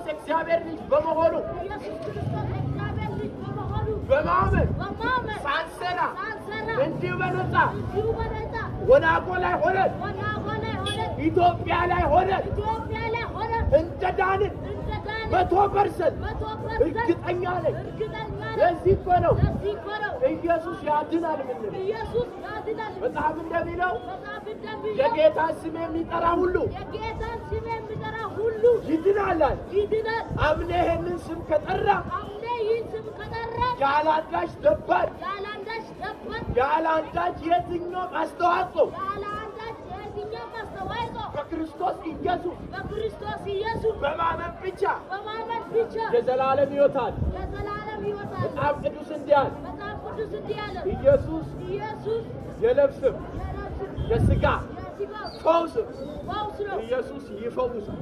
እግዚአብሔር ልጅ በመሆኑ በማመን ሳንሰራ እንዲሁ በነፃ ወናጎ ላይ ሆነን ኢትዮጵያ ላይ ሆነን እንደዳንን 100% እርግጠኛ ነኝ። ለዚህ እኮ ነው ኢየሱስ ያድናል ምንል መጽሐፍ እንደሚለው የጌታን ስም የሚጠራ ሁሉ ይድናል። አምነህ ይህንን ስም ከጠራ ያላንዳች ደባል ያላንዳች የትኛውም አስተዋጽኦ በክርስቶስ ኢየሱስ በማመን ብቻ የዘላለም ሕይወት አለ። መጽሐፍ ቅዱስ እንዲህ አለ፣ ኢየሱስ የነፍስም የሥጋ ፈውስ ኢየሱስ ይፈውሳል።